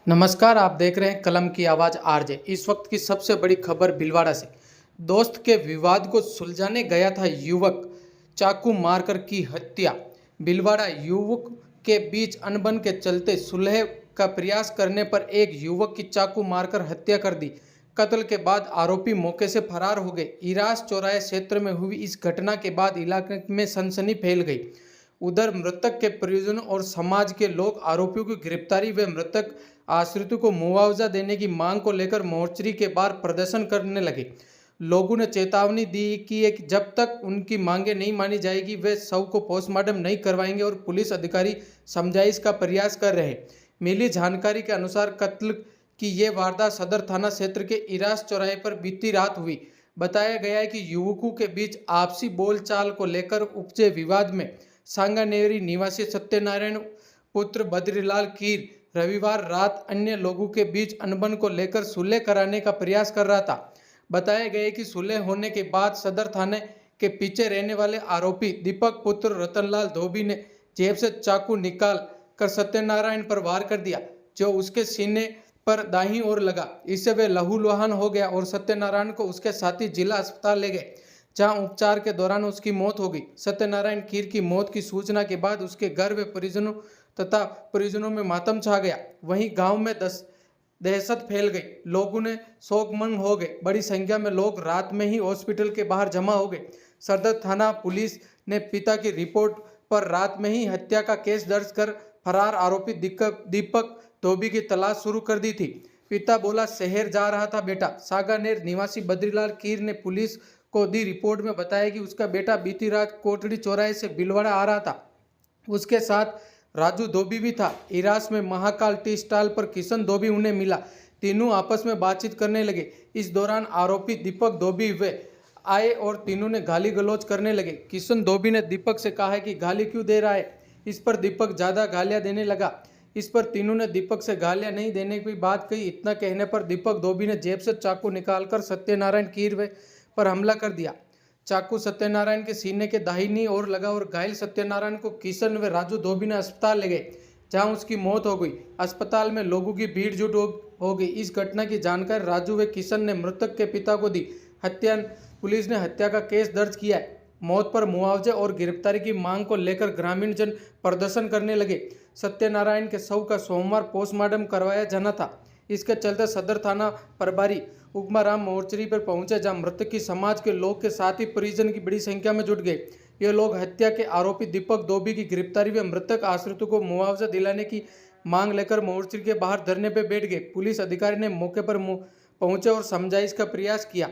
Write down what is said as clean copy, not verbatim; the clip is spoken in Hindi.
नमस्कार, आप देख रहे हैं कलम की आवाज़ आरजे। इस वक्त की सबसे बड़ी खबर भीलवाड़ा से। दोस्त के विवाद को सुलझाने गया था युवक, चाकू मारकर की हत्या। भीलवाड़ा युवक के बीच अनबन के चलते सुलह का प्रयास करने पर एक युवक की चाकू मारकर हत्या कर दी। कत्ल के बाद आरोपी मौके से फरार हो गए। इरास चौराहे क्षेत्र में हुई इस घटना के बाद इलाके में सनसनी फैल गई। उधर मृतक के परिजनों और समाज के लोग आरोपियों की गिरफ्तारी व मृतक आश्रितों को मुआवजा देने की मांग को लेकर मोर्चरी के बाहर प्रदर्शन करने लगे। लोगों ने चेतावनी दी कि जब तक उनकी मांगें नहीं मानी जाएगी वे शव को पोस्टमार्टम नहीं करवाएंगे और पुलिस अधिकारी समझाइश का प्रयास कर रहे हैं। मिली जानकारी के अनुसार कत्ल की ये वारदात सदर थाना क्षेत्र के इरास चौराहे पर बीती रात हुई। बताया गया है कि युवकों के बीच आपसी बोलचाल को लेकर उपजे विवाद में सांगानेरी निवासी सत्यनारायण पुत्र बद्रीलाल कीर रविवार रात अन्य लोगों के बीच अनबन को लेकर सुलह कराने का प्रयास कर रहा था। बताया गया कि सुलह होने के बाद सदर थाने के पीछे रहने वाले आरोपी दीपक पुत्र रतनलाल धोबी ने जेब से चाकू निकाल कर सत्यनारायण पर वार कर दिया, जो उसके सीने पर दाहिनी ओर लगा। इससे वे लहूलुहान हो गया और सत्यनारायण को उसके साथी जिला अस्पताल ले गए, जहां उपचार के दौरान उसकी मौत हो गई। सत्यनारायण कीर की मौत की सूचना के बाद उसके घर व परिजनों में मातम छा गया। वहीं गांव में दहशत फैल गई। लोगों ने शोकमग्न हो गए। बड़ी संख्या में लोग रात में ही हॉस्पिटल के बाहर जमा हो गए। सदर थाना पुलिस ने पिता की रिपोर्ट पर रात में ही हत्या का केस दर्ज कर फरार आरोपी दीपक धोबी की तलाश शुरू कर दी थी। पिता बोला, शहर जा रहा था बेटा। सागानेर निवासी बद्रीलाल कीर ने पुलिस को दी रिपोर्ट में बताया कि उसका बेटा बीती रात कोटड़ी चौराहे से भीलवाड़ा आ रहा था। उसके साथ राजू धोबी भी था। इरास में महाकाल टी स्टॉल पर किशन धोबी उन्हें मिला। तीनों आपस में बातचीत करने लगे। इस दौरान आरोपी दीपक धोबी वे आए और तीनों ने गाली गलौज करने लगे। किशन धोबी ने दीपक से कहा है कि गाली क्यों दे रहा है। इस पर दीपक ज़्यादा गालियां देने लगा। इस पर तीनों ने दीपक से गालियां नहीं देने की बात कही। इतना कहने पर दीपक धोबी ने जेब से चाकू निकालकर सत्यनारायण कीर पर हमला कर दिया। चाकू सत्यनारायण के सीने के दाहिनी ओर लगा और घायल सत्यनारायण को किशन व राजू धोबी ने अस्पताल ले गए, जहां उसकी मौत हो गई। अस्पताल में लोगों की भीड़ जुट हो गई। इस घटना की जानकारी राजू व किशन ने मृतक के पिता को दी। पुलिस ने हत्या का केस दर्ज किया है। मौत पर मुआवजे और गिरफ्तारी की मांग को लेकर ग्रामीण जन प्रदर्शन करने लगे। सत्यनारायण के शव का सोमवार पोस्टमार्टम करवाया जाना था। इसके चलते सदर थाना प्रभारी उगमाराम मोर्चरी पर पहुंचे, जहां मृतक की समाज के लोग के साथ ही परिजन की बड़ी संख्या में जुट गए। ये लोग हत्या के आरोपी दीपक धोबी की गिरफ्तारी व मृतक आश्रितों को मुआवजा दिलाने की मांग लेकर मोर्चरी के बाहर धरने पर बैठ गए। पुलिस अधिकारी ने मौके पर पहुंचे और समझाइश का प्रयास किया।